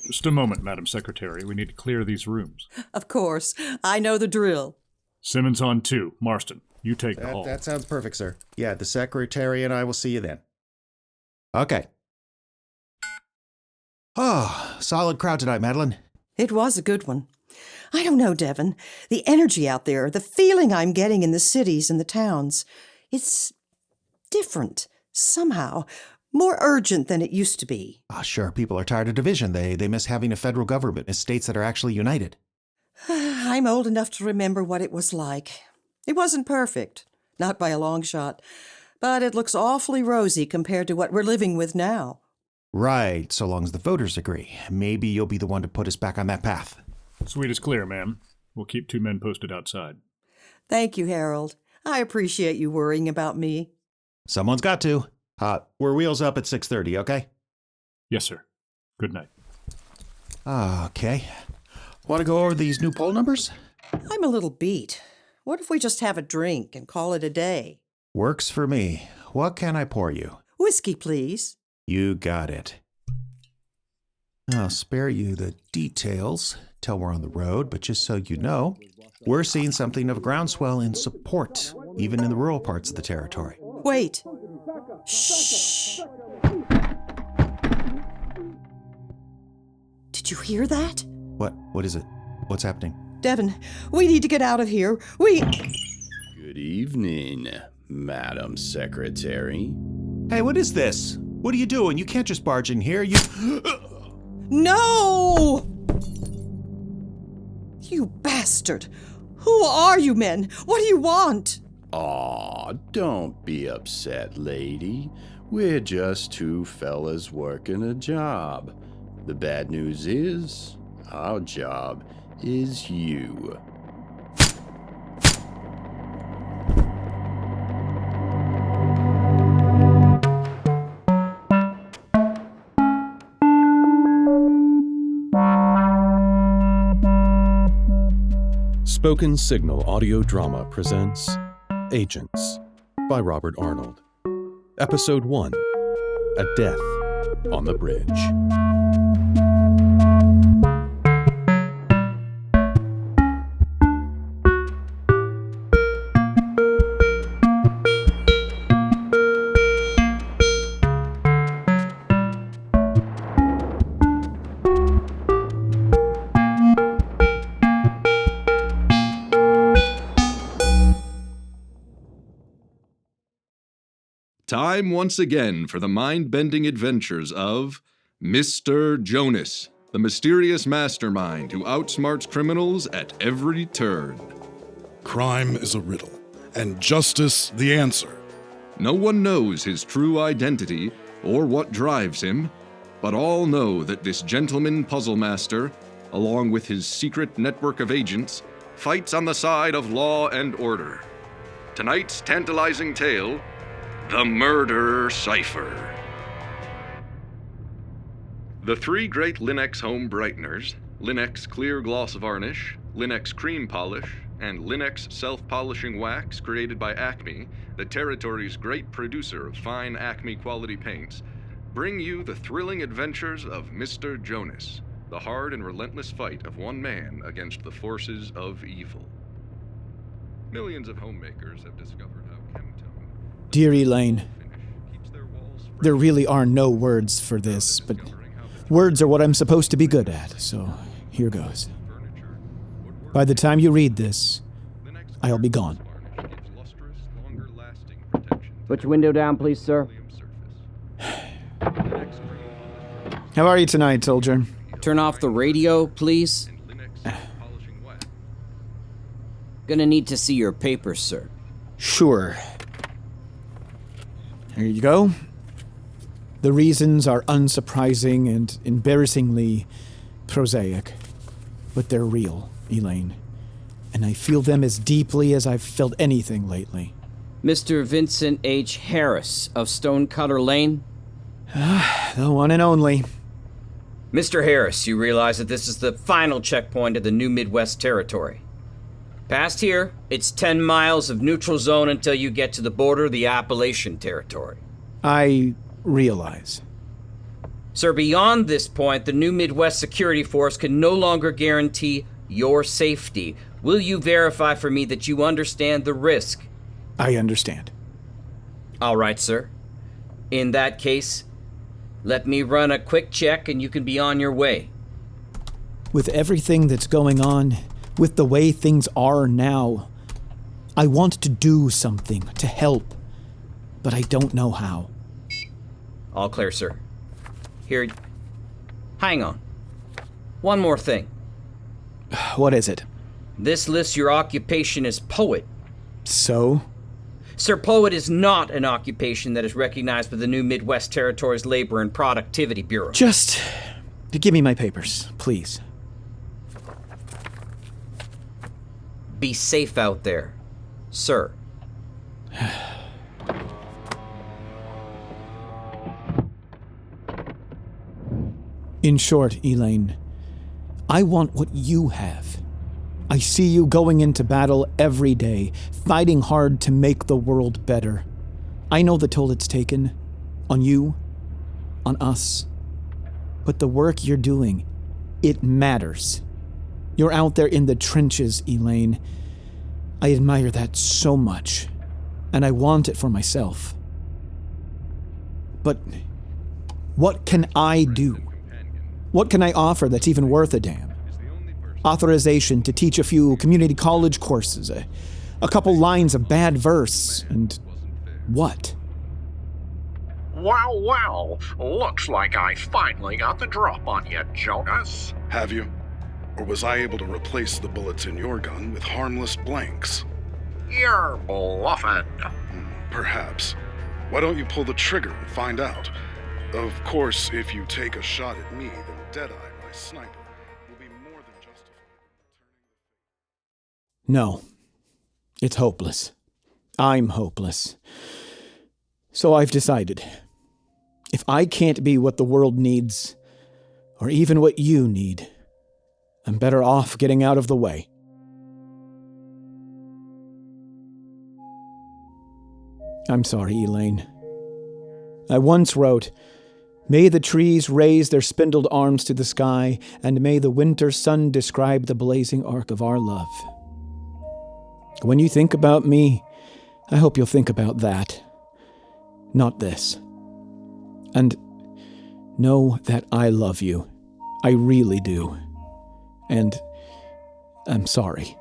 Just a moment, Madam Secretary. We need to clear these rooms. Of course. I know the drill. Simmons on 2. Marston, you take the hall. That sounds perfect, sir. Yeah, the secretary and I will see you then. Okay. Oh, solid crowd tonight, Madeleine. It was a good one. I don't know, Devon. The energy out there, the feeling I'm getting in the cities and the towns, it's different, somehow. More urgent than it used to be. Sure, people are tired of division. They miss having a federal government in states that are actually united. I'm old enough to remember what it was like. It wasn't perfect, not by a long shot, but it looks awfully rosy compared to what we're living with now. Right, so long as the voters agree. Maybe you'll be the one to put us back on that path. Suite is clear, ma'am. We'll keep 2 men posted outside. Thank you, Harold. I appreciate you worrying about me. Someone's got to. We're wheels up at 6:30, okay? Yes, sir. Good night. Okay. Want to go over these new poll numbers? I'm a little beat. What if we just have a drink and call it a day? Works for me. What can I pour you? Whiskey, please. You got it. I'll spare you the details till we're on the road, but just so you know, we're seeing something of a groundswell in support, even in the rural parts of the territory. Wait. Shh. Did you hear that? What is it? What's happening? Devon, we need to get out of here. Good evening, Madam Secretary. Hey, what is this? What are you doing? You can't just barge in here. No! You bastard! Who are you men? What do you want? Aw, don't be upset, lady. We're just 2 fellas working a job. The bad news is, our job is you. Spoken Signal Audio Drama presents Agents by Robert Arnold. Episode 1, A Death on the Bridge. Time once again for the mind-bending adventures of Mr. Jonas, the mysterious mastermind who outsmarts criminals at every turn. Crime is a riddle, and justice the answer. No one knows his true identity or what drives him, but all know that this gentleman puzzle master, along with his secret network of agents, fights on the side of law and order. Tonight's tantalizing tale, The Murder Cipher. The 3 great Linux home brighteners, Linux Clear Gloss Varnish, Linux Cream Polish, and Linux Self-Polishing Wax created by Acme, the territory's great producer of fine Acme quality paints, bring you the thrilling adventures of Mr. Jonas, the hard and relentless fight of one man against the forces of evil. Millions of homemakers have discovered how Dear Elaine, there really are no words for this, but words are what I'm supposed to be good at, so here goes. By the time you read this, I'll be gone. Put your window down, please, sir. How are you tonight, soldier? Turn off the radio, please. Gonna need to see your papers, sir. Sure. Here you go. The reasons are unsurprising and embarrassingly prosaic, but they're real, Elaine. And I feel them as deeply as I've felt anything lately. Mr. Vincent H. Harris of Stonecutter Lane? The one and only. Mr. Harris, you realize that this is the final checkpoint of the new Midwest Territory. Past here, it's 10 miles of neutral zone until you get to the border of the Appalachian Territory. I realize. Sir, beyond this point, the new Midwest Security Force can no longer guarantee your safety. Will you verify for me that you understand the risk? I understand. All right, sir. In that case, let me run a quick check and you can be on your way. With everything that's going on, with the way things are now, I want to do something to help, but I don't know how. All clear, sir. Here, hang on. One more thing. What is it? This lists your occupation as poet. So? Sir, poet is not an occupation that is recognized by the new Midwest Territories Labor and Productivity Bureau. Just give me my papers, please. Be safe out there, sir. In short, Elaine, I want what you have. I see you going into battle every day, fighting hard to make the world better. I know the toll it's taken. On you, on us. But the work you're doing, it matters. You're out there in the trenches, Elaine. I admire that so much, and I want it for myself. But what can I do? What can I offer that's even worth a damn? Authorization to teach a few community college courses, a couple lines of bad verse, and what? Well, looks like I finally got the drop on you, Jonas. Have you? Or was I able to replace the bullets in your gun with harmless blanks? You're bluffing. Perhaps. Why don't you pull the trigger and find out? Of course, if you take a shot at me, then Deadeye, my sniper, will be more than justified. No. It's hopeless. I'm hopeless. So I've decided. If I can't be what the world needs, or even what you need, I'm better off getting out of the way. I'm sorry, Elaine. I once wrote, "May the trees raise their spindled arms to the sky, and may the winter sun describe the blazing arc of our love." When you think about me, I hope you'll think about that, not this. And know that I love you. I really do. And I'm sorry.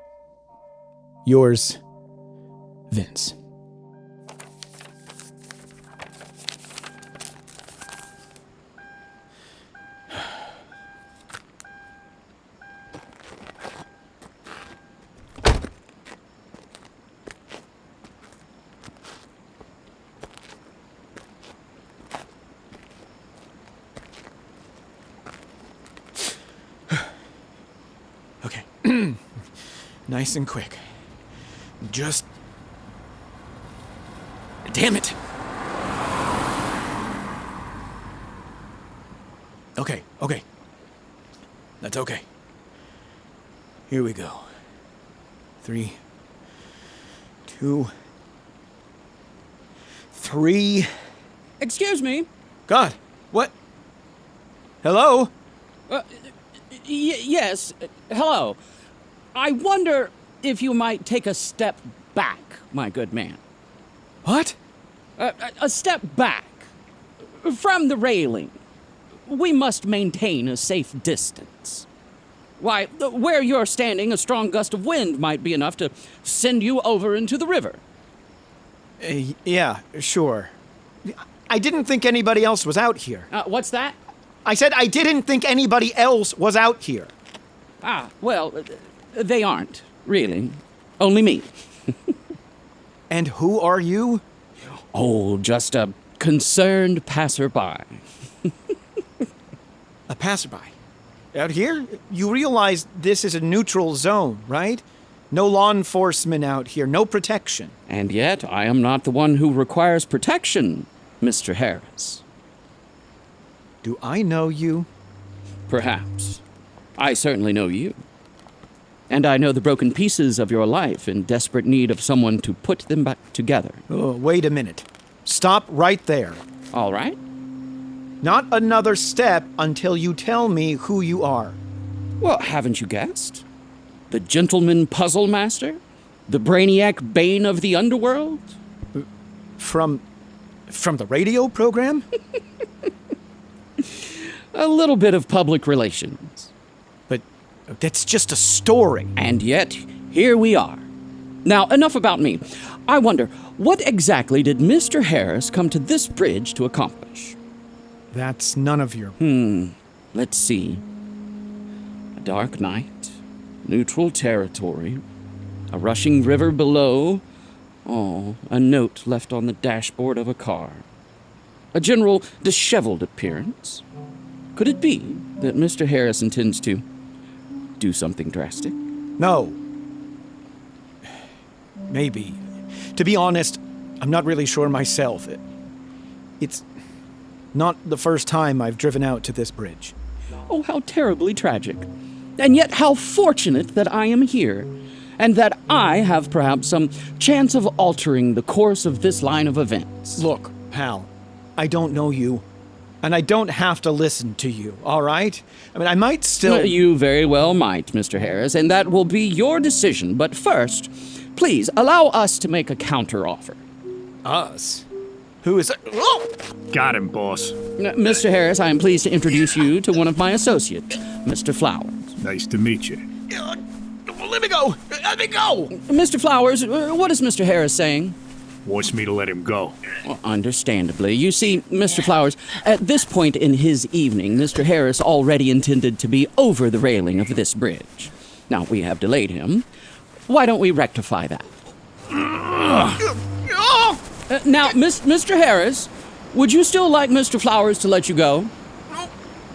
Yours, Vince. Okay. Nice and quick. Just... Damn it! Okay. That's okay. Here we go. 3, 2, 3... Excuse me? God, what? Hello? Yes, hello. I wonder if you might take a step back, my good man. What? A step back. From the railing. We must maintain a safe distance. Why, where you're standing, a strong gust of wind might be enough to send you over into the river. Yeah, sure. I didn't think anybody else was out here. What's that? I said I didn't think anybody else was out here. Well, they aren't, really. Only me. And who are you? Oh, just a concerned passerby. A passerby? Out here? You realize this is a neutral zone, right? No law enforcement out here, no protection. And yet, I am not the one who requires protection, Mr. Harris. Do I know you? Perhaps. I certainly know you. And I know the broken pieces of your life in desperate need of someone to put them back together. Oh, wait a minute. Stop right there. All right. Not another step until you tell me who you are. Well, haven't you guessed? The gentleman puzzle master? The brainiac bane of the underworld? From the radio program? A little bit of public relations. But that's just a story. And yet, here we are. Now, enough about me. I wonder, what exactly did Mr. Harris come to this bridge to accomplish? That's none of your... Let's see. A dark night, neutral territory, a rushing river below. Oh, a note left on the dashboard of a car. A general disheveled appearance. Could it be that Mr. Harris intends to do something drastic? No. Maybe. To be honest, I'm not really sure myself. It's not the first time I've driven out to this bridge. Oh, how terribly tragic. And yet how fortunate that I am here, and that I have perhaps some chance of altering the course of this line of events. Look, pal, I don't know you, and I don't have to listen to you, all right? I mean, I might still... You very well might, Mr. Harris, and that will be your decision. But first, please allow us to make a counteroffer. Us? Who is... Oh! Got him, boss. Mr. Harris, I am pleased to introduce you to one of my associates, Mr. Flowers. Nice to meet you. Let me go! Let me go! Mr. Flowers, what is Mr. Harris saying? Wants me to let him go. Well, understandably. You see, Mr. Flowers, at this point in his evening, Mr. Harris already intended to be over the railing of this bridge. Now, we have delayed him. Why don't we rectify that? Now, Mr. Harris, would you still like Mr. Flowers to let you go?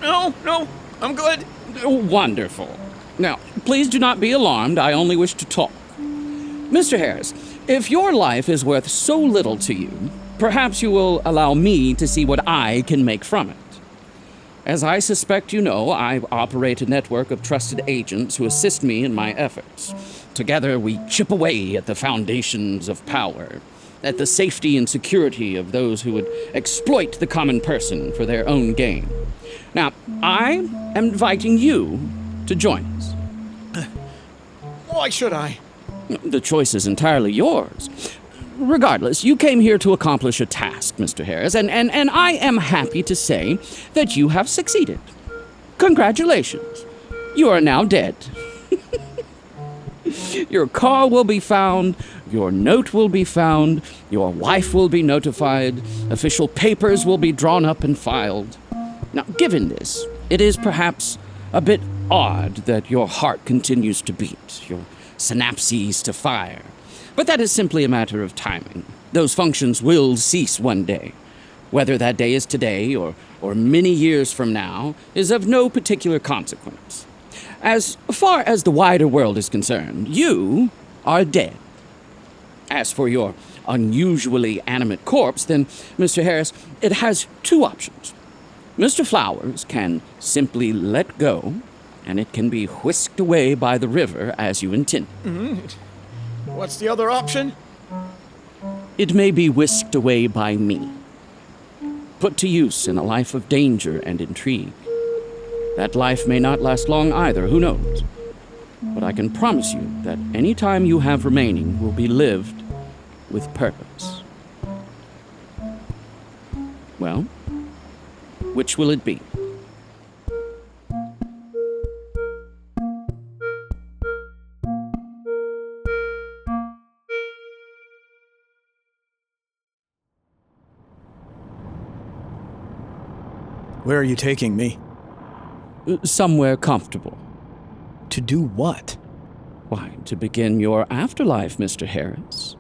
No, I'm good. Wonderful. Now, please do not be alarmed. I only wish to talk. Mr. Harris, if your life is worth so little to you, perhaps you will allow me to see what I can make from it. As I suspect you know, I operate a network of trusted agents who assist me in my efforts. Together, we chip away at the foundations of power, at the safety and security of those who would exploit the common person for their own gain. Now, I am inviting you to join us. Why should I? The choice is entirely yours. Regardless, you came here to accomplish a task, Mr. Harris, and I am happy to say that you have succeeded. Congratulations. You are now dead. Your car will be found, your note will be found, your wife will be notified, official papers will be drawn up and filed. Now, given this, it is perhaps a bit odd that your heart continues to beat, your synapses to fire. But that is simply a matter of timing. Those functions will cease one day. Whether that day is today or many years from now is of no particular consequence. As far as the wider world is concerned, you are dead. As for your unusually animate corpse, then, Mr. Harris, it has two options. Mr. Flowers can simply let go, and it can be whisked away by the river as you intend. What's the other option? It may be whisked away by me, put to use in a life of danger and intrigue. That life may not last long either, who knows? But I can promise you that any time you have remaining will be lived with purpose. Well, which will it be? Where are you taking me? Somewhere comfortable. To do what? Why, to begin your afterlife, Mr. Harris.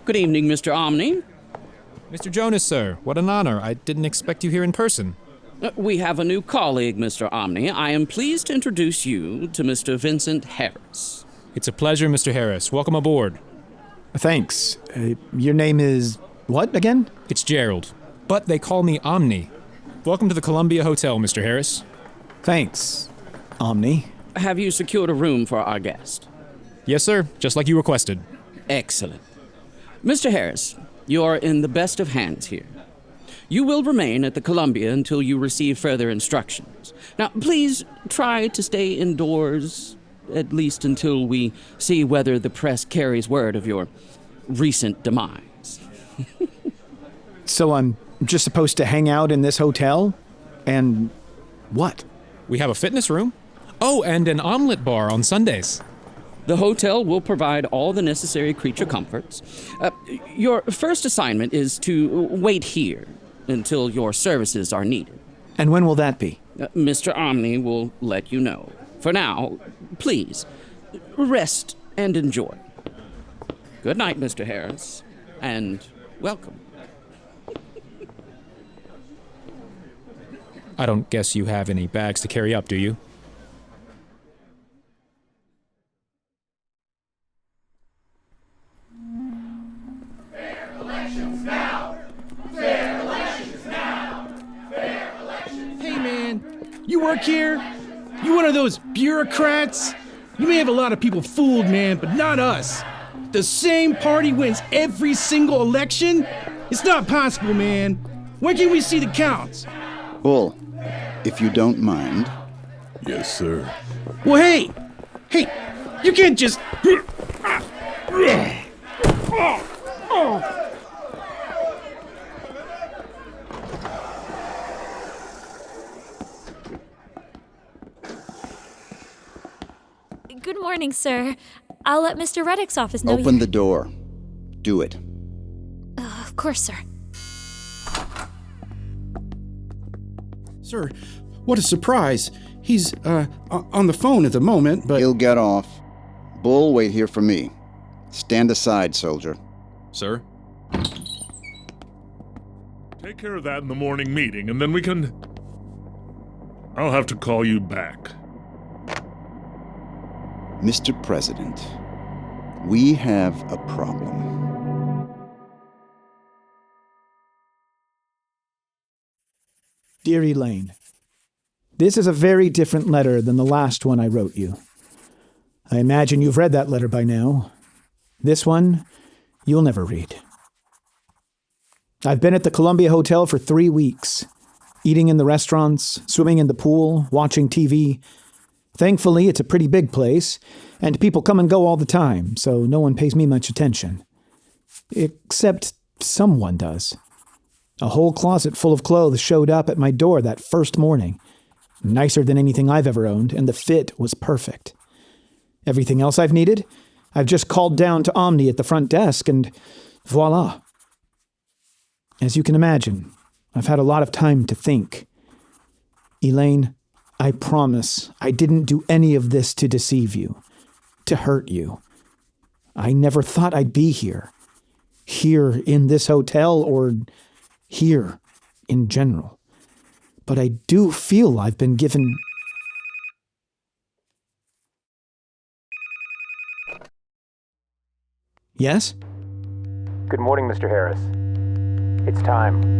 Good evening, Mr. Omni. Mr. Jonas, sir. What an honor. I didn't expect you here in person. We have a new colleague, Mr. Omni. I am pleased to introduce you to Mr. Vincent Harris. It's a pleasure, Mr. Harris. Welcome aboard. Thanks. Your name is what again? It's Gerald, but they call me Omni. Welcome to the Columbia Hotel, Mr. Harris. Thanks, Omni. have you secured a room for our guest? Yes, sir, just like you requested. Excellent. Mr. Harris, you are in the best of hands here. You will remain at the Columbia until you receive further instructions. Now, please try to stay indoors, at least until we see whether the press carries word of your recent demise. So I'm just supposed to hang out in this hotel? And what? We have a fitness room. Oh, and an omelet bar on Sundays. The hotel will provide all the necessary creature comforts. Your first assignment is to wait here until your services are needed. And when will that be? Mr. Omni will let you know. For now, please, rest and enjoy. Good night, Mr. Harris, and welcome. I don't guess you have any bags to carry up, do you? Fair elections now! Fair elections now! Fair elections. Hey, man, you work here? You one of those bureaucrats? You may have a lot of people fooled, man, but not us. The same party wins every single election? It's not possible, man. When can we see the counts? Bull, if you don't mind. Yes, sir. Well, hey, you can't just... Good morning, sir. I'll let Mr. Reddick's office know. Open the door. Do it. Of course, sir. Sir, what a surprise. He's, on the phone at the moment, but... He'll get off. Bull, wait here for me. Stand aside, soldier. Sir? Take care of that in the morning meeting, and then we can... I'll have to call you back. Mr. President, we have a problem. Dear Elaine, this is a very different letter than the last one I wrote you. I imagine you've read that letter by now. This one, you'll never read. I've been at the Columbia Hotel for 3 weeks, eating in the restaurants, swimming in the pool, watching TV. Thankfully, it's a pretty big place, and people come and go all the time, so no one pays me much attention. Except someone does. A whole closet full of clothes showed up at my door that first morning. Nicer than anything I've ever owned, and the fit was perfect. Everything else I've needed, I've just called down to Omni at the front desk, and voila. As you can imagine, I've had a lot of time to think. Elaine, I promise I didn't do any of this to deceive you, to hurt you. I never thought I'd be here in this hotel, or here in general. But I do feel I've been given... Yes? Good morning, Mr. Harris. It's time.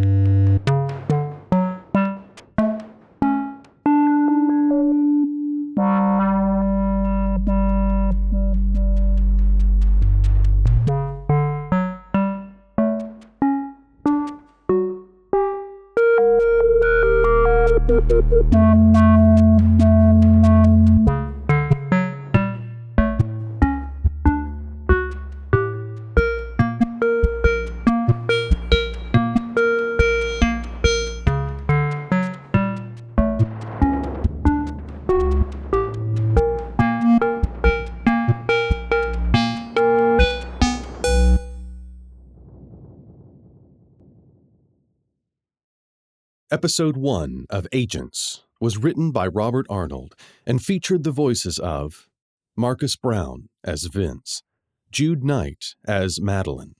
Episode 1 of Agents was written by Robert Arnold and featured the voices of Marques Brown as Vince, Jude Knight as Madeleine,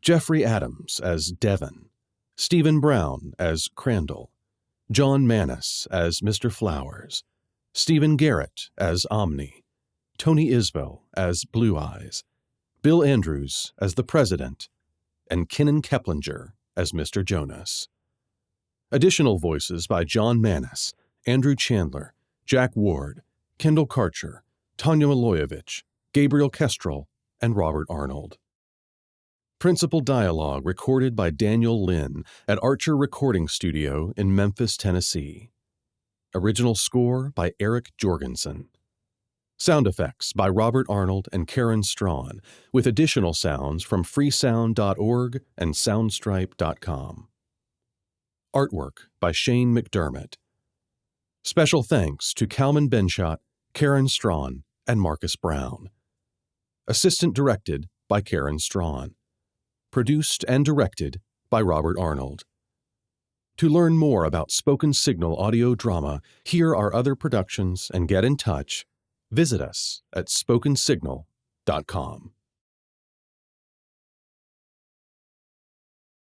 Jeffrey Adams as Devon, Stephen Brown as Crandall, John Maness as Mr. Flowers, Stephen Garrett as Omni, Tony Isbell as Blue Eyes, Bill Andrews as the President, and Keplinger as Mr. Jonas. Additional voices by John Maness, Andrew Chandler, Jack Ward, Kendall Karcher, Tanja Milojevic, Gabriel Kestrel, and Robert Arnold. Principal dialogue recorded by Daniel Lynn at Archer Recording Studio in Memphis, Tennessee. Original score by Erik Jourgensen. Sound effects by Robert Arnold and Karen Strawn, with additional sounds from freesound.org and soundstripe.com. Artwork by Shane McDermott. Special thanks to Kalman Benshot, Karen Strawn, and Marques Brown. Assistant directed by Karen Strawn. Produced and directed by Robert Arnold. To learn more about Spoken Signal audio drama, hear our other productions, and get in touch, visit us at spokensignal.com.